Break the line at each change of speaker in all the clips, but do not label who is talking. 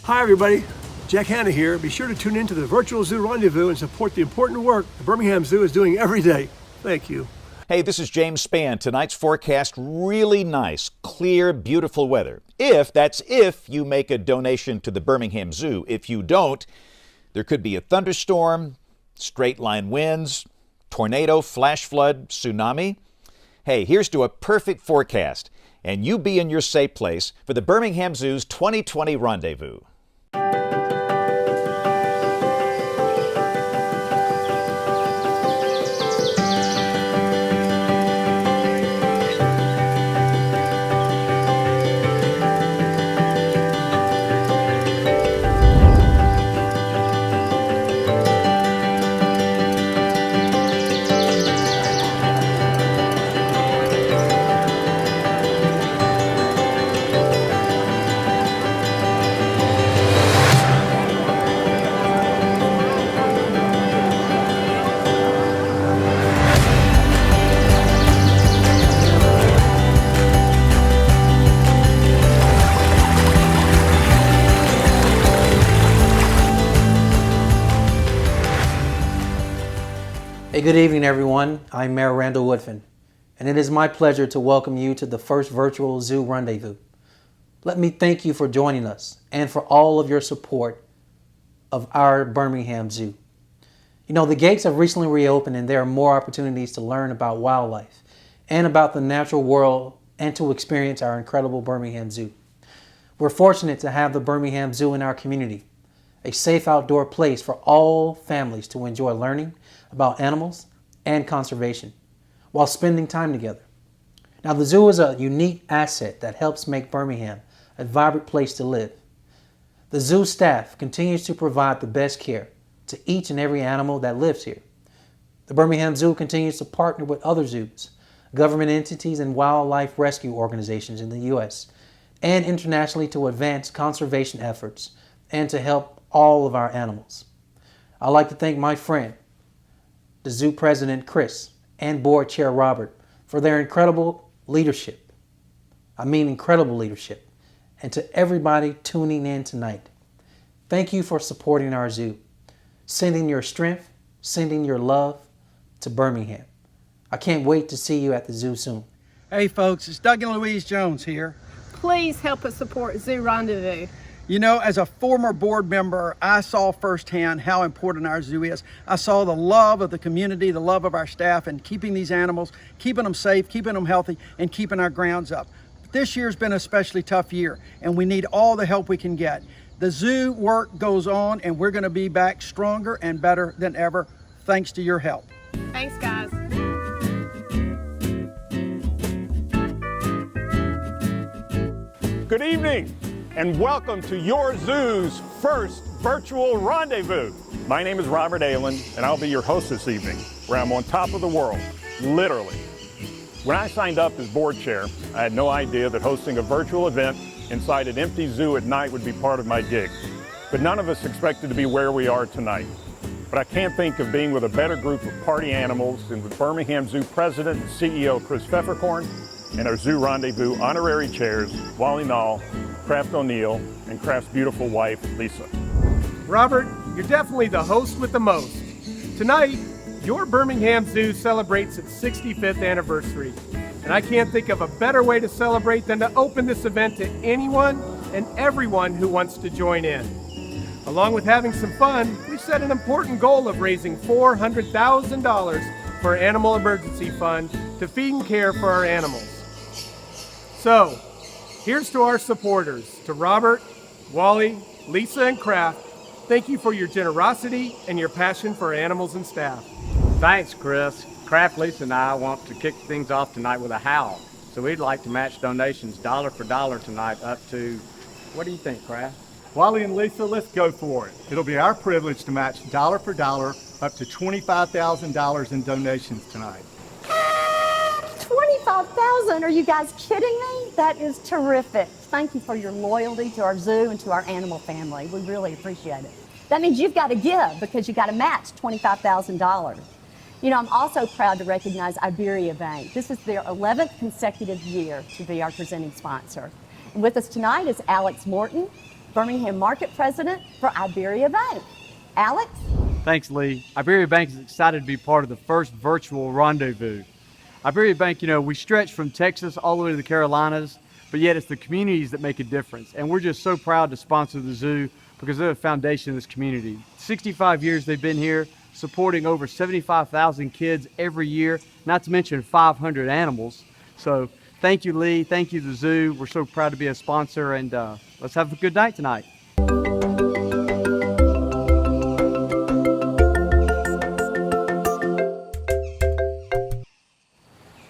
Hi everybody, Jack Hanna here. Be sure to tune in to the Virtual Zoo Rendezvous and support the important work the Birmingham Zoo is doing every day. Thank you.
Hey, this is James Spann. Tonight's forecast, really nice, clear, beautiful weather. If you make a donation to the Birmingham Zoo. If you don't, there could be a thunderstorm, straight line winds, tornado, flash flood, tsunami. Hey, here's to a perfect forecast, and you be in your safe place for the Birmingham Zoo's 2020 Rendezvous.
Hey, good evening, everyone. I'm Mayor Randall Woodfin, and it is my pleasure to welcome you to the first Virtual Zoo Rendezvous. Let me thank you for joining us and for all of your support of our Birmingham Zoo. You know, the gates have recently reopened and there are more opportunities to learn about wildlife and about the natural world and to experience our incredible Birmingham Zoo. We're fortunate to have the Birmingham Zoo in our community, a safe outdoor place for all families to enjoy learning about animals and conservation while spending time together. Now, the zoo is a unique asset that helps make Birmingham a vibrant place to live. The zoo staff continues to provide the best care to each and every animal that lives here. The Birmingham Zoo continues to partner with other zoos, government entities, and wildlife rescue organizations in the U.S. and internationally to advance conservation efforts and to help all of our animals. I'd like to thank my friend, the zoo president Chris, and board chair Robert for their incredible leadership. I mean incredible leadership. And to everybody tuning in tonight, thank you for supporting our zoo, sending your strength, sending your love to Birmingham. I can't wait to see you at the zoo soon.
Hey folks, it's Doug and Louise Jones here.
Please help us support Zoo Rendezvous.
You know, as a former board member, I saw firsthand how important our zoo is. I saw the love of the community, the love of our staff, and keeping these animals, keeping them safe, keeping them healthy, and keeping our grounds up. This year's been an especially tough year, and we need all the help we can get. The zoo work goes on, and we're going to be back stronger and better than ever, thanks to your help.
Thanks, guys.
Good evening, and welcome to your zoo's first virtual rendezvous. My name is Robert Allen, and I'll be your host this evening, where I'm on top of the world, literally. When I signed up as board chair, I had no idea that hosting a virtual event inside an empty zoo at night would be part of my gig. But none of us expected to be where we are tonight. But I can't think of being with a better group of party animals than with Birmingham Zoo President and CEO Chris Pfefferkorn and our Zoo Rendezvous honorary chairs, Wally Nall, Kraft O'Neill, and Kraft's beautiful wife, Lisa.
Robert, you're definitely the host with the most. Tonight, your Birmingham Zoo celebrates its 65th anniversary, and I can't think of a better way to celebrate than to open this event to anyone and everyone who wants to join in. Along with having some fun, we've set an important goal of raising $400,000 for our Animal Emergency Fund to feed and care for our animals. So, here's to our supporters, to Robert, Wally, Lisa, and Kraft. Thank you for your generosity and your passion for our animals and staff.
Thanks, Chris. Kraft, Lisa, and I want to kick things off tonight with a howl. So we'd like to match donations dollar for dollar tonight up to, what do you think, Kraft?
Wally and Lisa, let's go for it. It'll be our privilege to match dollar for dollar up to $25,000 in donations tonight.
$25,000? Are you guys kidding me? That is terrific. Thank you for your loyalty to our zoo and to our animal family. We really appreciate it. That means you've got to give because you got to match $25,000. You know, I'm also proud to recognize Iberiabank. This is their 11th consecutive year to be our presenting sponsor. And with us tonight is Alex Morton, Birmingham Market President for Iberiabank. Alex?
Thanks, Lee. Iberiabank is excited to be part of the first virtual rendezvous. Iberiabank, we stretch from Texas all the way to the Carolinas, but yet it's the communities that make a difference. And we're just so proud to sponsor the zoo because they're the foundation of this community. 65 years they've been here, supporting over 75,000 kids every year, not to mention 500 animals. So thank you, Lee. Thank you, the zoo. We're so proud to be a sponsor, and let's have a good night tonight.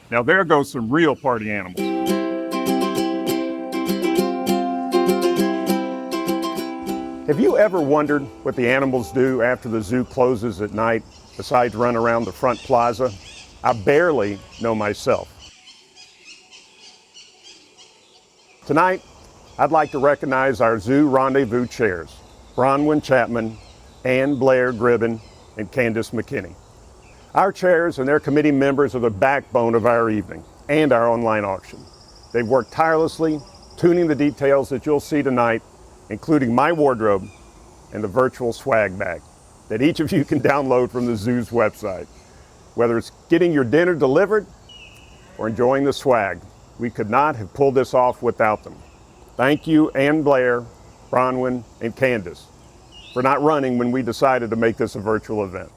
Now there goes some real party animals. Have you ever wondered what the animals do after the zoo closes at night, besides run around the front plaza? I barely know myself. Tonight, I'd like to recognize our Zoo Rendezvous chairs, Bronwyn Chapman, Ann Blair Gribben, and Candace McKinney. Our chairs and their committee members are the backbone of our evening and our online auction. They've worked tirelessly, tuning the details that you'll see tonight, including my wardrobe and the virtual swag bag that each of you can download from the zoo's website. Whether it's getting your dinner delivered or enjoying the swag, we could not have pulled this off without them. Thank you, Ann Blair, Bronwyn, and Candace, for not running when we decided to make this a virtual event.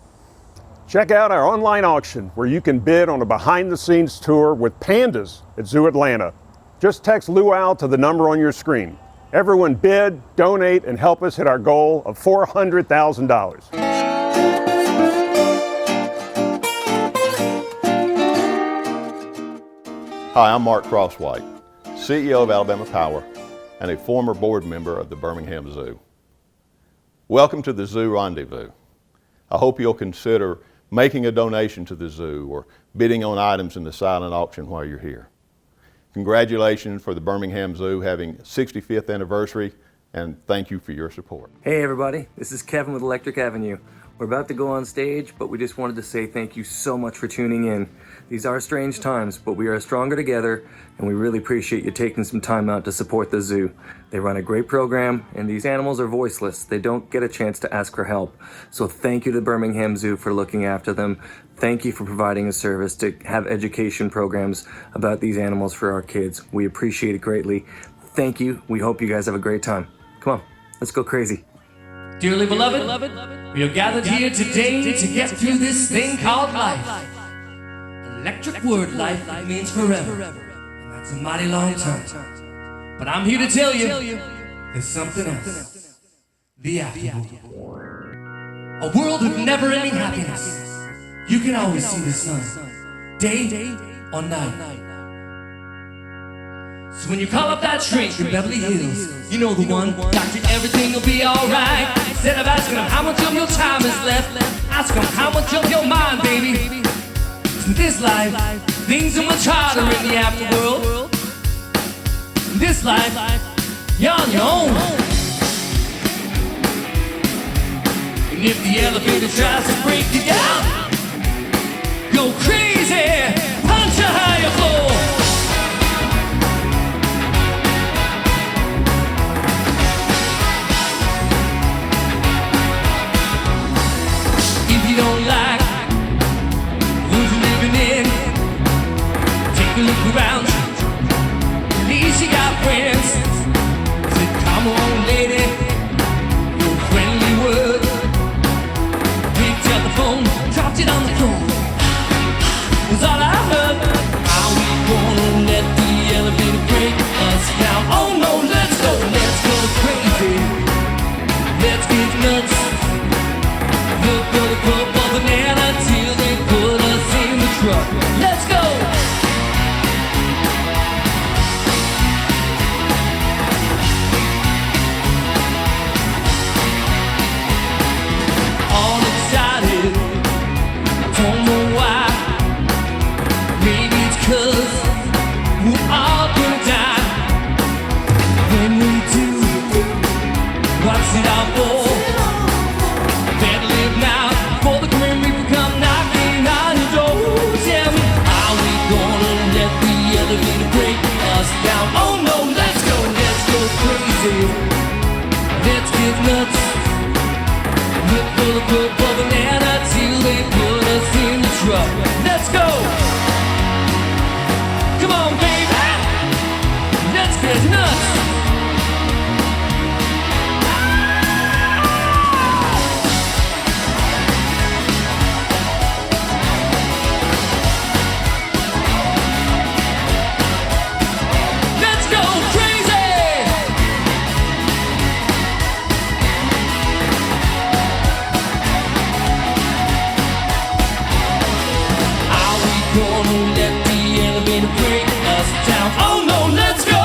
Check out our online auction where you can bid on a behind-the-scenes tour with pandas at Zoo Atlanta. Just text Luau to the number on your screen. Everyone bid, donate, and help us hit our goal of $400,000.
Hi, I'm Mark Crosswhite, CEO of Alabama Power and a former board member of the Birmingham Zoo. Welcome to the Zoo Rendezvous. I hope you'll consider making a donation to the zoo or bidding on items in the silent auction while you're here. Congratulations for the Birmingham Zoo having 65th anniversary, and thank you for your support.
Hey everybody, this is Kevin with Electric Avenue. We're about to go on stage, but we just wanted to say thank you so much for tuning in. These are strange times, but we are stronger together, and we really appreciate you taking some time out to support the zoo. They run a great program, and these animals are voiceless. They don't get a chance to ask for help. So thank you to the Birmingham Zoo for looking after them. Thank you for providing a service to have education programs about these animals for our kids. We appreciate it greatly. Thank you. We hope you guys have a great time. Come on, let's go crazy.
Dearly beloved, we are gathered here today to get through this thing called life. Electric word life means forever, and that's a mighty long time. But I'm here to tell you, there's something else. The afterworld. A world with never-ending happiness. You can always see the sun, day or night. So when you call up that shrink in Beverly Hills, you know the one, doctor, everything will be alright. Instead of asking him how much of your time is left, ask him how much of your mind, baby. In this life, things are much harder in the afterworld. In this life, you're on your own. And if the elevator tries to break you down, go crazy, punch a higher floor. If you don't like who's living in, take a look around. At least you got friends. Said, come on, lady, your friendly word. Picked up the phone, dropped it on the floor. Was all I heard. How we gonna let the elevator break us down? Oh no, let's go crazy. Let's get nuts. Look for the cup of banana till they put us in the truck. Let's go! All excited, I don't know why. Maybe it's 'cause we're all gonna die. When we do, what's it all for? Better live now before the grim reaper come knocking on your door. Tell me, are we gonna let the elevator break us down? Oh no, let's go crazy. goes nuts. Look for the purple banana till they put us in the truck. Let's go! Come on, baby! Let's get nuts! Let's go crazy! Are we gonna let the elevator break us down? Oh no, let's go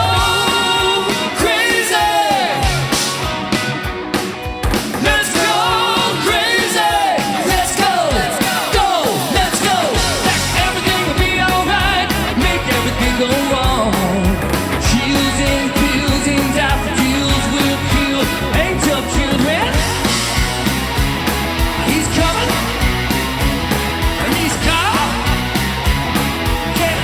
crazy! Let's go crazy! Let's go! Go! Let's go! Everything will be alright. Make everything go wrong. Chills and pills and daffodils will kill. Ain't tough children. He's coming. And he's gone. Get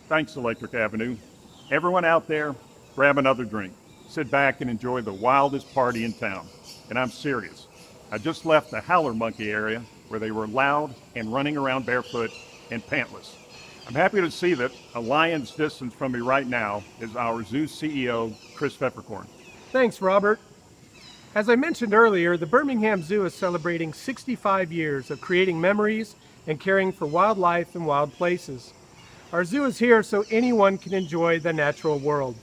Thanks, Electric Avenue. Everyone out there, grab another drink. Sit back and enjoy the wildest party in town. And I'm serious. I just left the howler monkey area where they were loud and running around barefoot and pantless. I'm happy to see that a lion's distance from me right now is our zoo CEO, Chris Peppercorn.
Thanks, Robert. As I mentioned earlier, the Birmingham Zoo is celebrating 65 years of creating memories and caring for wildlife and wild places. Our zoo is here so anyone can enjoy the natural world.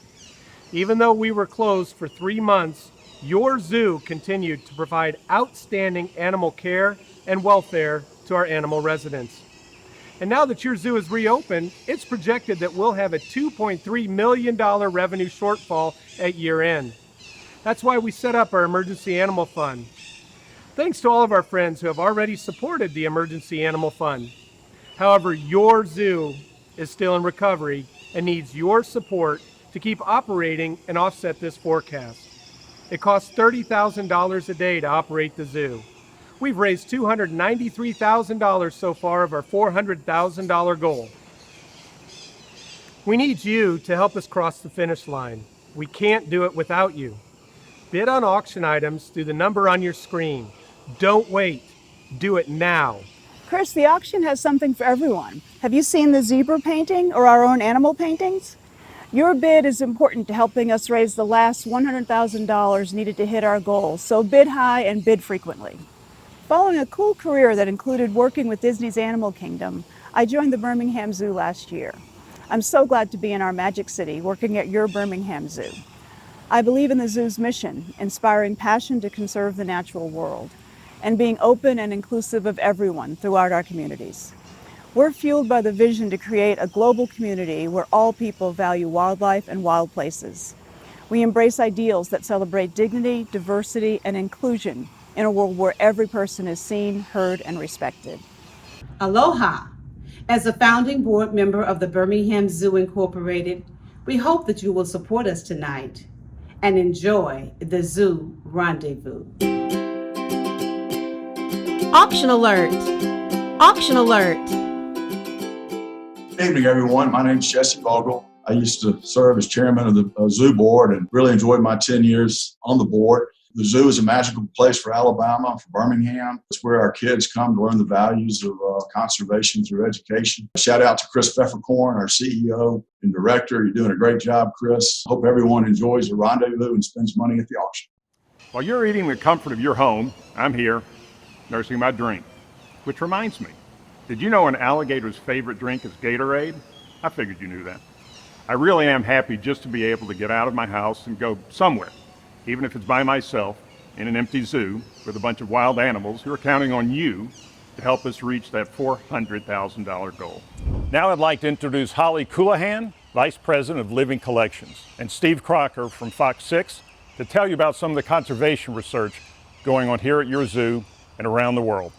Even though we were closed for 3 months, your zoo continued to provide outstanding animal care and welfare to our animal residents. And now that your zoo is reopened, it's projected that we'll have a $2.3 million revenue shortfall at year end. That's why we set up our Emergency Animal Fund. Thanks to all of our friends who have already supported the Emergency Animal Fund. However, your zoo is still in recovery and needs your support to keep operating and offset this forecast. It costs $30,000 a day to operate the zoo. We've raised $293,000 so far of our $400,000 goal. We need you to help us cross the finish line. We can't do it without you. Bid on auction items through the number on your screen. Don't wait. Do it now.
Chris, the auction has something for everyone. Have you seen the zebra painting or our own animal paintings? Your bid is important to helping us raise the last $100,000 needed to hit our goal, so bid high and bid frequently. Following a cool career that included working with Disney's Animal Kingdom, I joined the Birmingham Zoo last year. I'm so glad to be in our Magic City working at your Birmingham Zoo. I believe in the zoo's mission, inspiring passion to conserve the natural world, and being open and inclusive of everyone throughout our communities. We're fueled by the vision to create a global community where all people value wildlife and wild places. We embrace ideals that celebrate dignity, diversity, and inclusion in a world where every person is seen, heard, and respected.
Aloha! As a founding board member of the Birmingham Zoo Incorporated, we hope that you will support us tonight and enjoy the Zoo Rendezvous.
Auction alert! Auction alert!
Good evening, everyone. My name is Jesse Vogel. I used to serve as chairman of the zoo board and really enjoyed my 10 years on the board. The zoo is a magical place for Alabama, for Birmingham. It's where our kids come to learn the values of conservation through education. Shout out to Chris Pfefferkorn, our CEO and director. You're doing a great job, Chris. Hope everyone enjoys the rendezvous and spends money at the auction.
While you're eating in the comfort of your home, I'm here nursing my drink. Which reminds me, did you know an alligator's favorite drink is Gatorade? I figured you knew that. I really am happy just to be able to get out of my house and go somewhere, even if it's by myself, in an empty zoo with a bunch of wild animals who are counting on you to help us reach that $400,000 goal. Now I'd like to introduce Holly Coulihan, Vice President of Living Collections, and Steve Crocker from Fox 6 to tell you about some of the conservation research going on here at your zoo and around the world.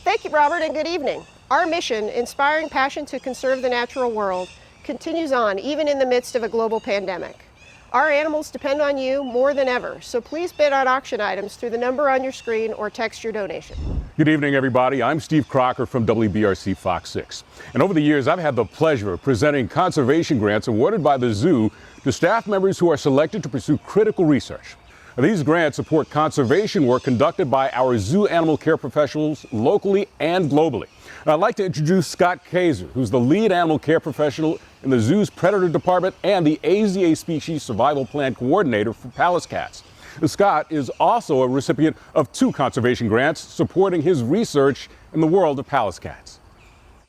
Thank you, Robert, and good evening. Our mission, inspiring passion to conserve the natural world, continues on even in the midst of a global pandemic. Our animals depend on you more than ever, so please bid on auction items through the number on your screen or text your donation.
Good evening, everybody. I'm Steve Crocker from WBRC Fox 6. And over the years, I've had the pleasure of presenting conservation grants awarded by the zoo to staff members who are selected to pursue critical research. These grants support conservation work conducted by our zoo animal care professionals locally and globally. And I'd like to introduce Scott Kaiser, who's the lead animal care professional in the zoo's predator department and the AZA species survival plan coordinator for Pallas cats. Scott is also a recipient of 2 conservation grants supporting his research in the world of Pallas cats.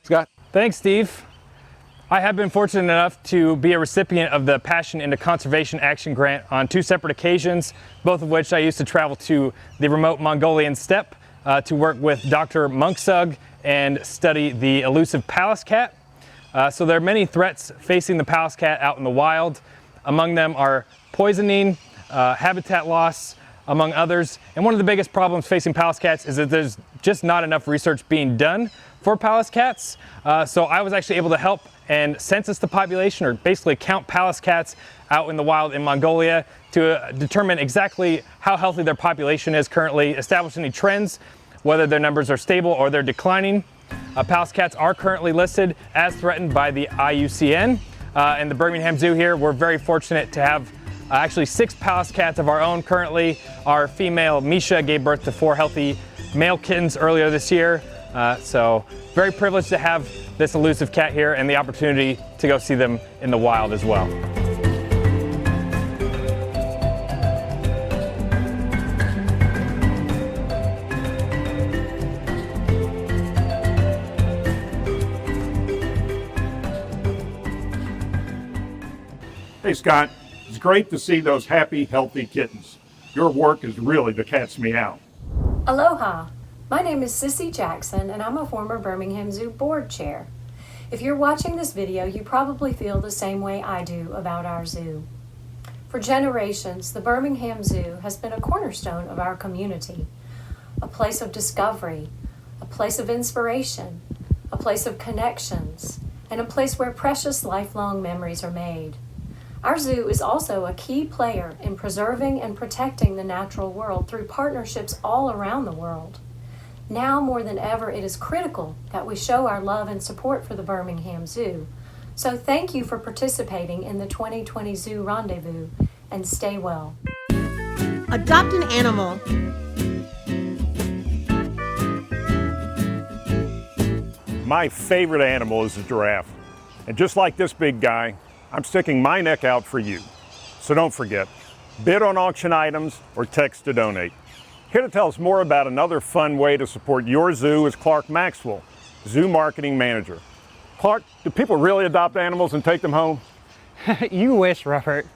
Scott?
Thanks, Steve. I have been fortunate enough to be a recipient of the Passion into Conservation Action Grant on 2 separate occasions, both of which I used to travel to the remote Mongolian steppe to work with Dr. Monksug and study the elusive Pallas cat. So there are many threats facing the Pallas cat out in the wild. Among them are poisoning, habitat loss, among others. And one of the biggest problems facing Pallas cats is that there's just not enough research being done for Pallas cats. So I was actually able to help and census the population, or basically count Pallas cats out in the wild in Mongolia to determine exactly how healthy their population is currently, establish any trends, whether their numbers are stable or they're declining. Pallas cats are currently listed as threatened by the IUCN. In the Birmingham Zoo here, we're very fortunate to have actually 6 Pallas cats of our own currently. Our female Misha gave birth to 4 healthy male kittens earlier this year. So very privileged to have this elusive cat here and the opportunity to go see them in the wild as well.
Hey, Scott, it's great to see those happy, healthy kittens. Your work is really the cat's meow.
Aloha. My name is Sissy Jackson, and I'm a former Birmingham Zoo board chair. If you're watching this video, you probably feel the same way I do about our zoo. For generations, the Birmingham Zoo has been a cornerstone of our community, a place of discovery, a place of inspiration, a place of connections, and a place where precious lifelong memories are made. Our zoo is also a key player in preserving and protecting the natural world through partnerships all around the world. Now more than ever, it is critical that we show our love and support for the Birmingham Zoo. So thank you for participating in the 2020 Zoo Rendezvous, and stay well.
Adopt an animal.
My favorite animal is a giraffe. And just like this big guy, I'm sticking my neck out for you. So don't forget, bid on auction items or text to donate. Here to tell us more about another fun way to support your zoo is Clark Maxwell, Zoo Marketing Manager. Clark, do people really adopt animals and take them home?
You wish, Robert.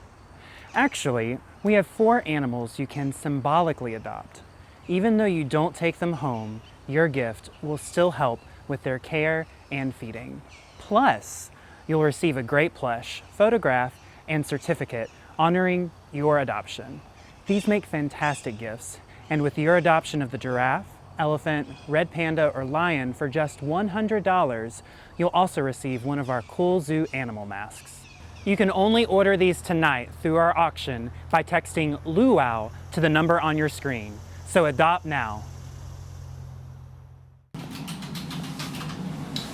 Actually, we have 4 animals you can symbolically adopt. Even though you don't take them home, your gift will still help with their care and feeding. Plus, you'll receive a great plush, photograph, and certificate honoring your adoption. These make fantastic gifts. And with your adoption of the giraffe, elephant, red panda, or lion for just $100, you'll also receive one of our cool zoo animal masks. You can only order these tonight through our auction by texting Luau to the number on your screen. So adopt now.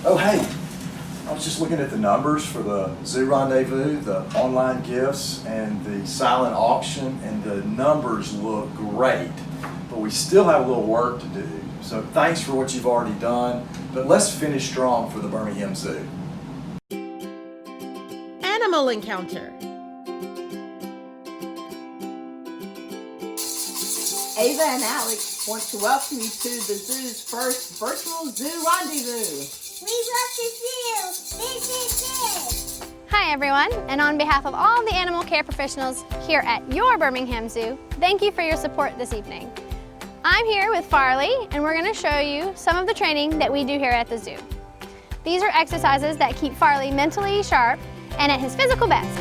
Oh, hey,
I was just looking at the numbers for the Zoo Rendezvous, the online gifts, and the silent auction, and the numbers look great. But we still have a little work to do. So thanks for what you've already done, but let's finish strong for the Birmingham Zoo.
Animal encounter.
Ava and Alex want to welcome you to the zoo's first virtual Zoo Rendezvous.
We love the zoo. This is it.
Hi everyone, and on behalf of all the animal care professionals here at your Birmingham Zoo, thank you for your support this evening. I'm here with Farley, and we're going to show you some of the training that we do here at the zoo. These are exercises that keep Farley mentally sharp and at his physical best.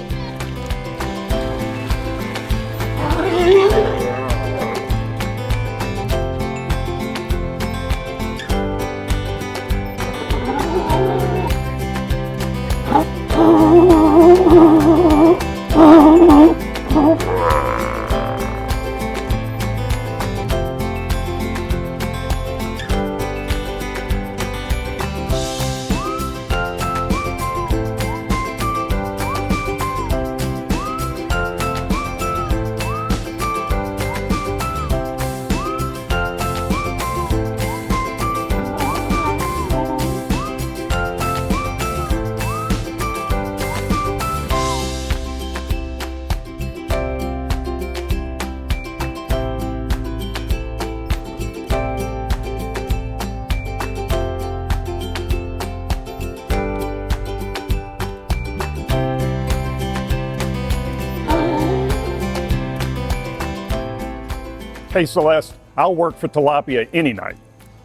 Hey Celeste, I'll work for tilapia any night.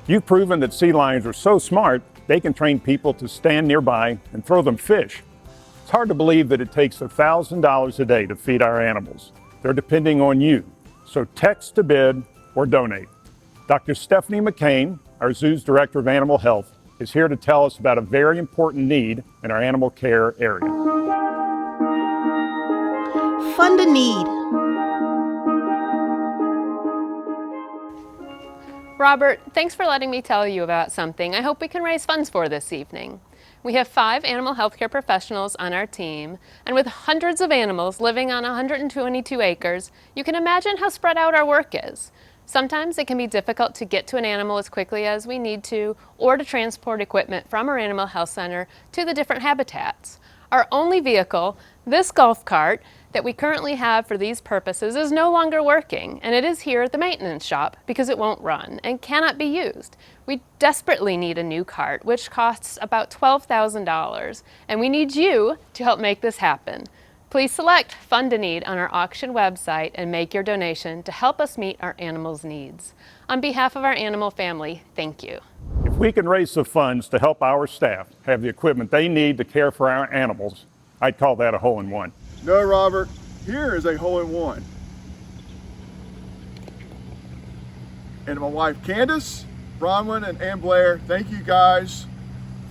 You've proven that sea lions are so smart, they can train people to stand nearby and throw them fish. It's hard to believe that it takes $1,000 a day to feed our animals. They're depending on you, so text to bid or donate. Dr. Stephanie McCain, our zoo's Director of Animal Health, is here to tell us about a very important need in our animal care area.
Fund a need.
Robert, thanks for letting me tell you about something I hope we can raise funds for this evening. We have 5 animal healthcare professionals on our team, and with hundreds of animals living on 122 acres, you can imagine how spread out our work is. Sometimes it can be difficult to get to an animal as quickly as we need to, or to transport equipment from our animal health center to the different habitats. Our only vehicle, this golf cart, that we currently have for these purposes is no longer working, and it is here at the maintenance shop because it won't run and cannot be used. We desperately need a new cart, which costs about $12,000, and we need you to help make this happen. Please select Fund a Need on our auction website and make your donation to help us meet our animals' needs. On behalf of our animal family, thank you.
If we can raise the funds to help our staff have the equipment they need to care for our animals, I'd call that a hole-in-one.
No, Robert, here is a hole-in-one. And my wife Candace, Bronwyn, and Ann Blair, thank you guys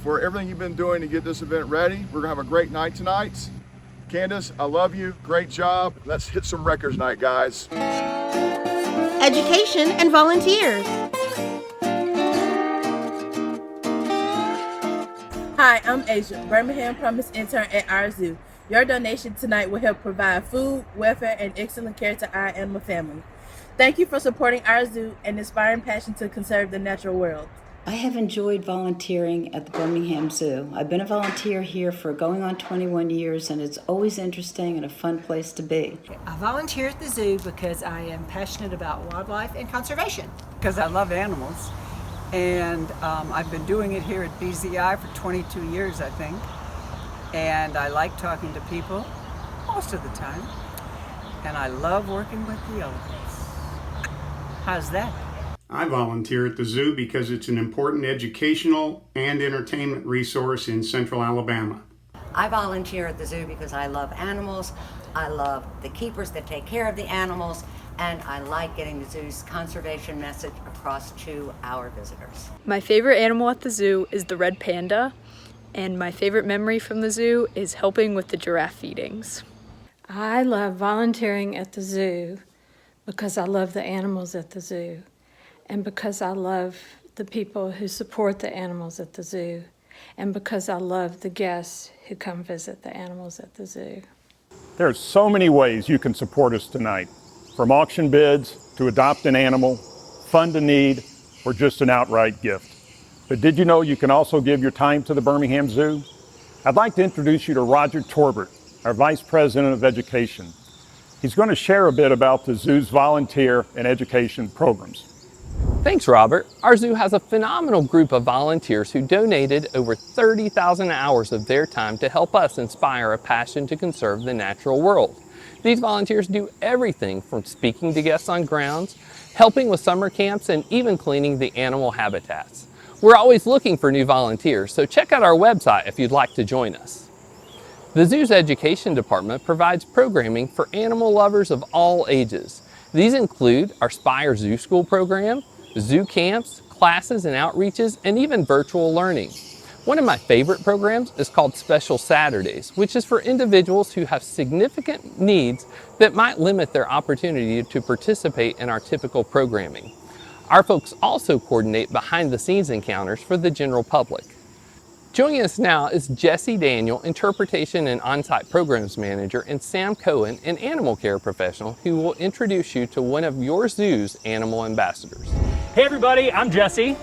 for everything you've been doing to get this event ready. We're gonna have a great night tonight. Candace, I love you, great job. Let's hit some records night, guys.
Education and volunteers.
Hi, I'm Asia, Birmingham Promise intern at our zoo. Your donation tonight will help provide food, welfare, and excellent care to our animal family. Thank you for supporting our zoo and inspiring passion to conserve the natural world.
I have enjoyed volunteering at the Birmingham Zoo. I've been a volunteer here for going on 21 years, and it's always interesting and a fun place to be.
I volunteer at the zoo because I am passionate about wildlife and conservation.
Because I love animals. And I've been doing it here at BZI for 22 years, I think. And I like talking to people most of the time. And I love working with the elephants. How's that?
I volunteer at the zoo because it's an important educational and entertainment resource in Central Alabama.
I volunteer at the zoo because I love animals, I love the keepers that take care of the animals, and I like getting the zoo's conservation message across to our visitors.
My favorite animal at the zoo is the red panda, and my favorite memory from the zoo is helping with the giraffe feedings.
I love volunteering at the zoo because I love the animals at the zoo, and because I love the people who support the animals at the zoo. and because I love the guests who come visit the animals at the zoo.
There are so many ways you can support us tonight, from auction bids to adopt an animal, fund a need, or just an outright gift. But did you know you can also give your time to the Birmingham Zoo? I'd like to introduce you to Roger Torbert, our Vice President of Education. He's going to share a bit about the zoo's volunteer and education programs.
Thanks, Robert. Our zoo has a phenomenal group of volunteers who donated over 30,000 hours of their time to help us inspire a passion to conserve the natural world. These volunteers do everything from speaking to guests on grounds, helping with summer camps, and even cleaning the animal habitats. We're always looking for new volunteers, so check out our website if you'd like to join us. The zoo's education department provides programming for animal lovers of all ages. These include our Spire Zoo School program, zoo camps, classes and outreaches, and even virtual learning. One of my favorite programs is called Special Saturdays, which is for individuals who have significant needs that might limit their opportunity to participate in our typical programming. Our folks also coordinate behind-the-scenes encounters for the general public. Joining us now is Jesse Daniel, Interpretation and On-Site Programs Manager, and Sam Cohen, an animal care professional, who will introduce you to one of your zoo's animal ambassadors.
Hey everybody, I'm Jesse.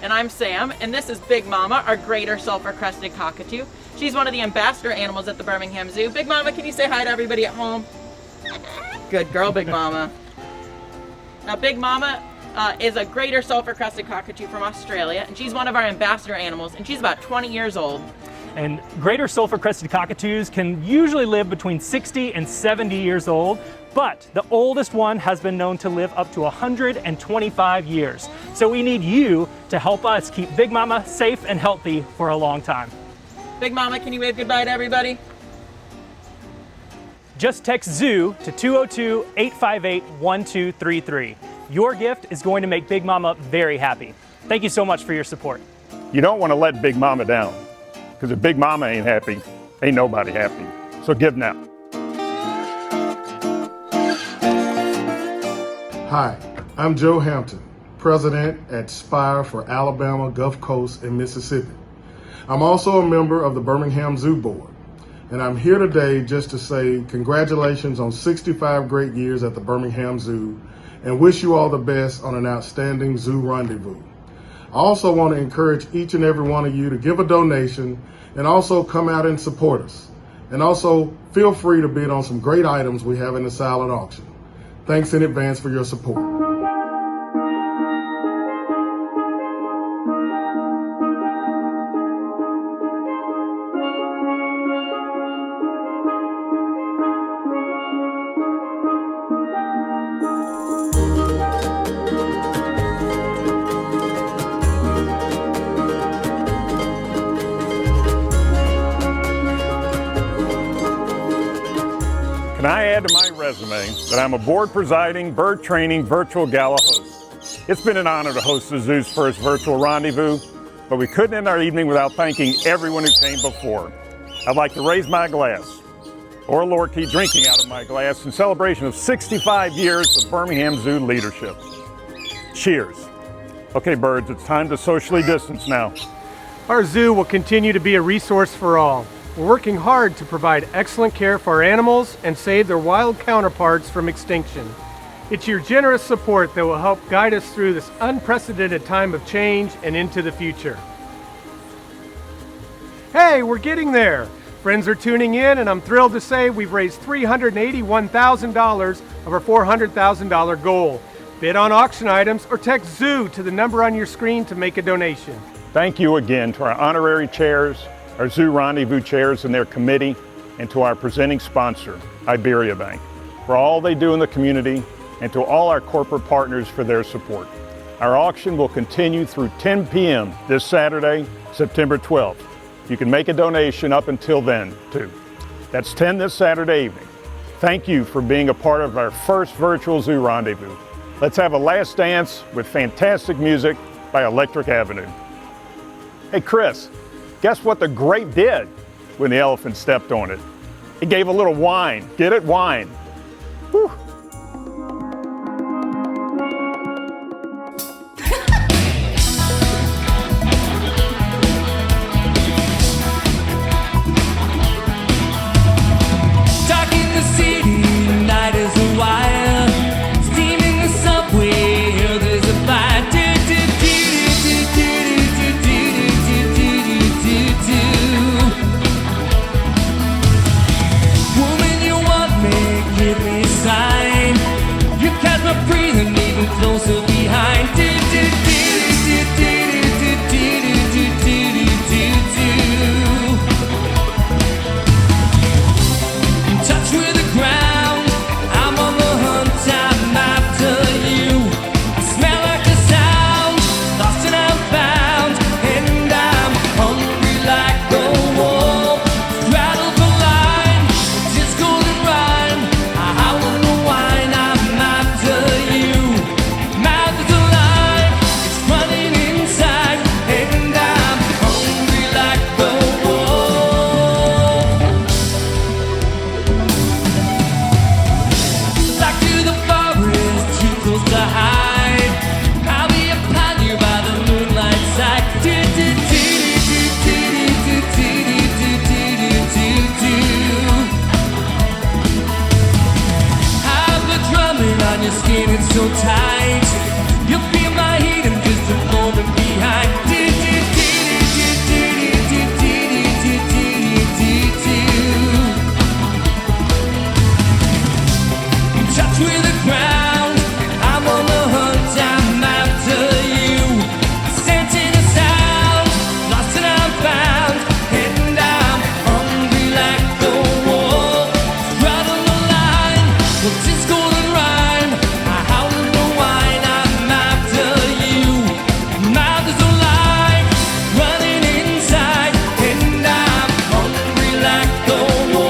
And I'm Sam, and this is Big Mama, our greater sulfur-crested cockatoo. She's one of the ambassador animals at the Birmingham Zoo. Big Mama, can you say hi to everybody at home? Good girl, Big Mama. Now, Big Mama is a greater sulfur-crested cockatoo from Australia, and she's one of our ambassador animals, and she's about 20 years old.
And greater sulfur-crested cockatoos can usually live between 60 and 70 years old, but the oldest one has been known to live up to 125 years. So we need you to help us keep Big Mama safe and healthy for a long time.
Big Mama, can you wave goodbye to everybody?
Just text ZOO to 202-858-1233. Your gift is going to make Big Mama very happy. Thank you so much for your support.
You don't want to let Big Mama down, because if Big Mama ain't happy, ain't nobody happy. So give now.
Hi, I'm Joe Hampton, President at Spire for Alabama, Gulf Coast, and Mississippi. I'm also a member of the Birmingham Zoo Board, and I'm here today just to say congratulations on 65 great years at the Birmingham Zoo, and wish you all the best on an outstanding zoo rendezvous. I also want to encourage each and every one of you to give a donation and also come out and support us. And also feel free to bid on some great items we have in the silent auction. Thanks in advance for your support.
Can I add to my resume that I'm a board presiding, bird training, virtual gala host. It's been an honor to host the zoo's first virtual rendezvous, but we couldn't end our evening without thanking everyone who came before. I'd like to raise my glass, or Lorky drinking out of my glass, in celebration of 65 years of Birmingham Zoo leadership. Cheers. Okay, birds, it's time to socially distance now.
Our zoo will continue to be a resource for all. We're working hard to provide excellent care for our animals and save their wild counterparts from extinction. It's your generous support that will help guide us through this unprecedented time of change and into the future. Hey, we're getting there. Friends are tuning in, and I'm thrilled to say we've raised $381,000 of our $400,000 goal. Bid on auction items or text ZOO to the number on your screen to make a donation.
Thank you again to our honorary chairs, our Zoo Rendezvous chairs and their committee, and to our presenting sponsor, Iberiabank, for all they do in the community, and to all our corporate partners for their support. Our auction will continue through 10 p.m. this Saturday, September 12th. You can make a donation up until then, too. That's 10 this Saturday evening. Thank you for being a part of our first virtual Zoo Rendezvous. Let's have a last dance with fantastic music by Electric Avenue. Hey, Chris, guess what the grape did when the elephant stepped on it? It gave a little whine. Get it? Whine. Whew.
your skin, it's so tight. You feel my heat and just a moment behind. In touch with the ground, I'm on the hunt, I'm after you. Sensing a sound, lost and I'm found, and I'm hungry like the wolf. Right on the line, well, this golden rhyme, I howl in the wine, I'm after you. Mouth is alive, running inside, and I'm hungry like the wolf.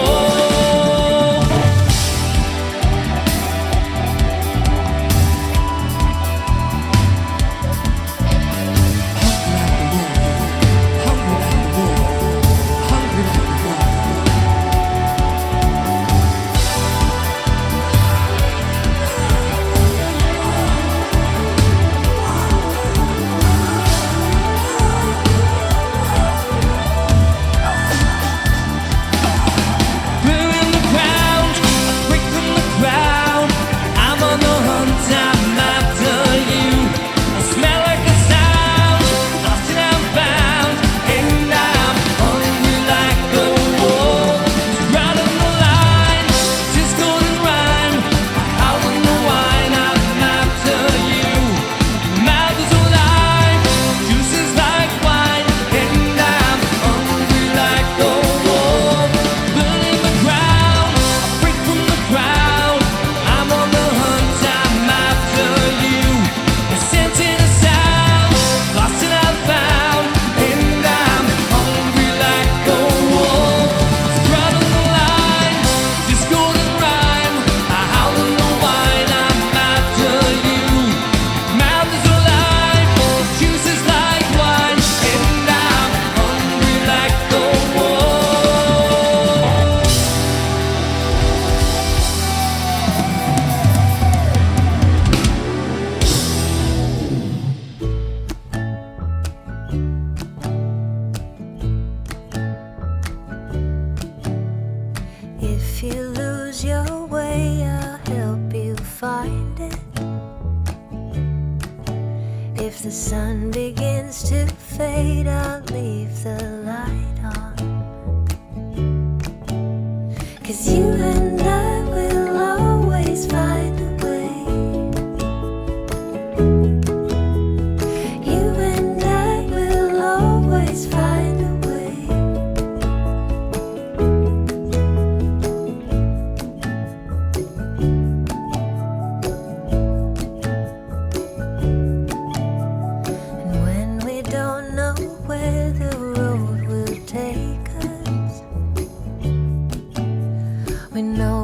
If you lose your way, I'll help you find it. If the sun begins to fade, I'll leave the light on. 'Cause you and I will always find a way. You and I will always find a way. And when we don't know where the road will take us, we know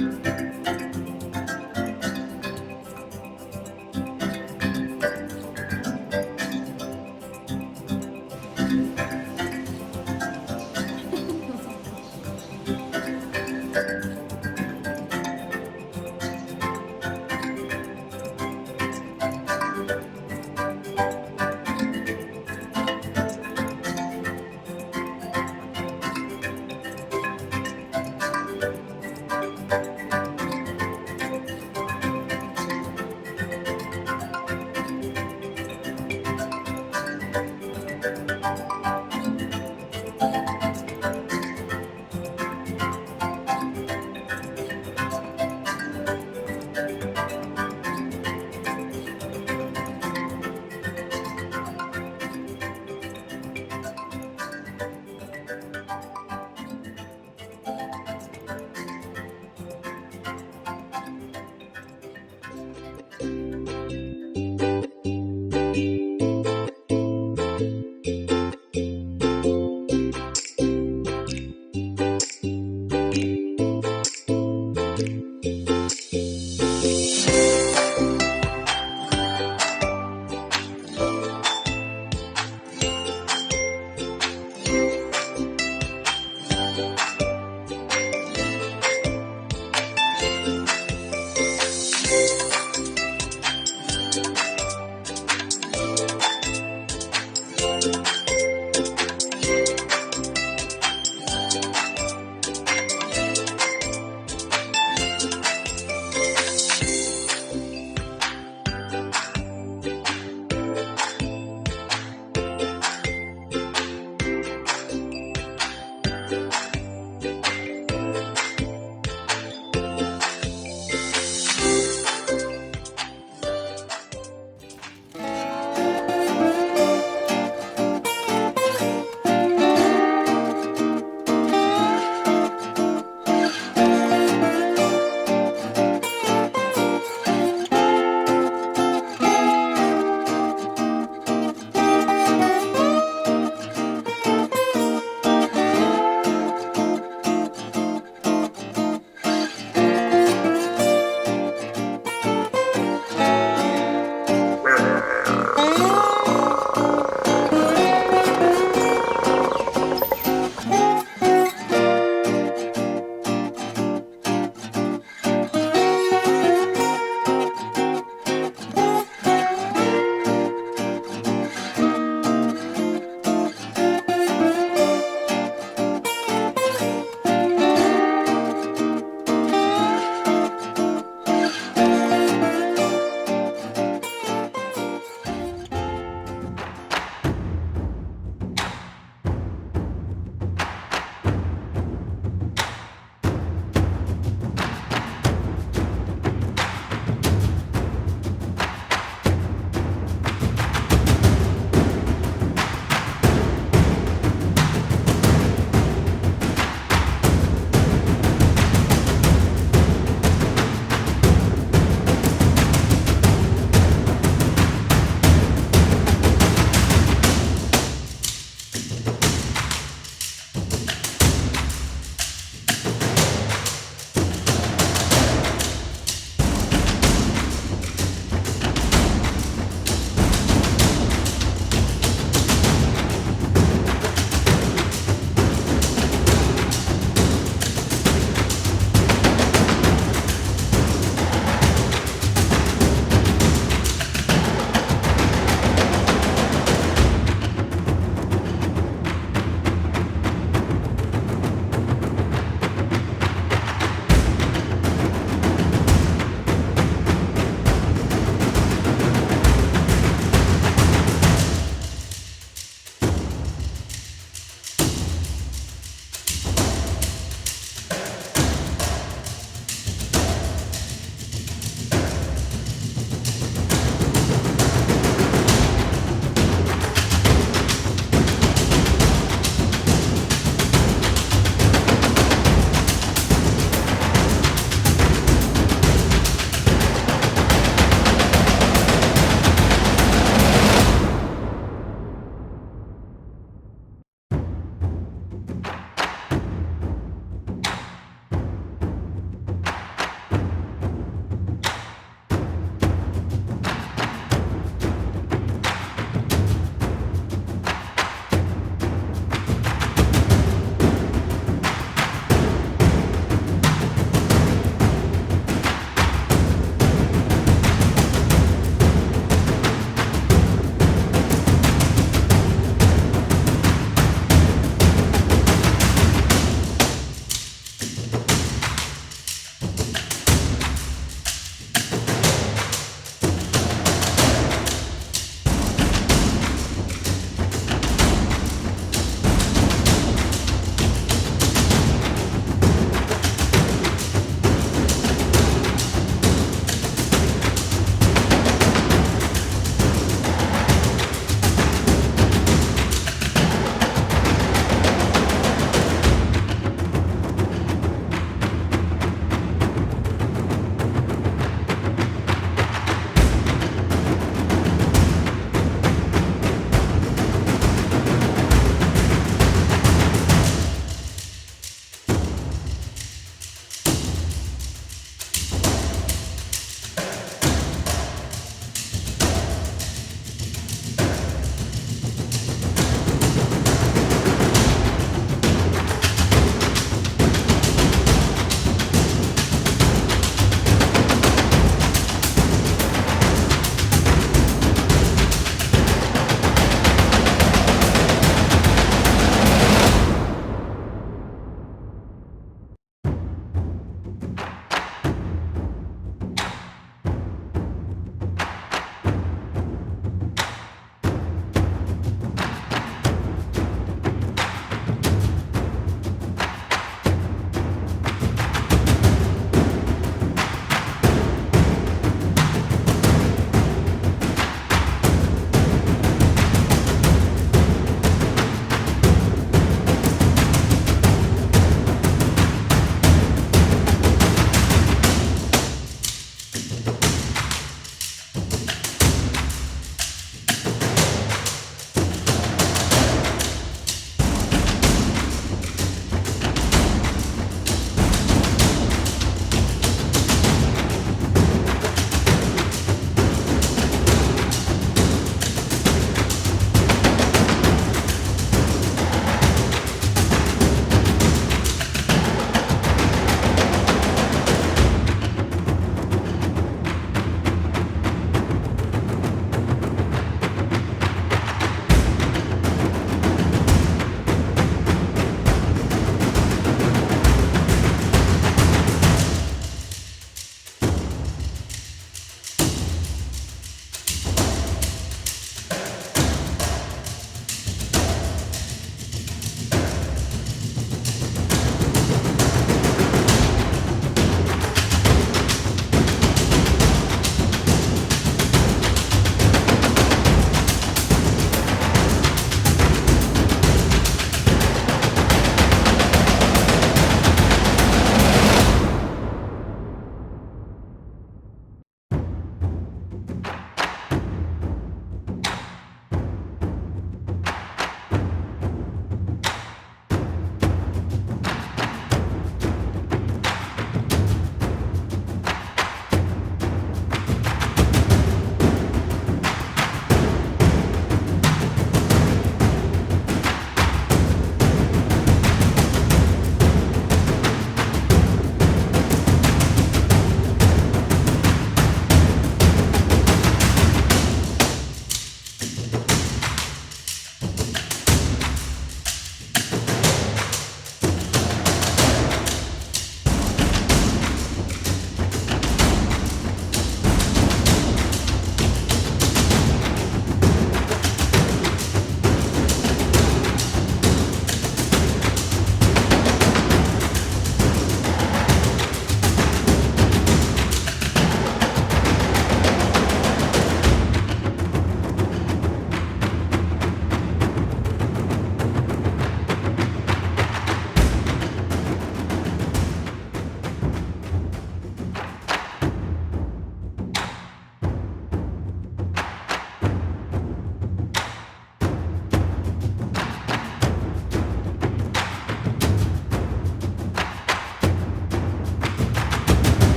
Bye.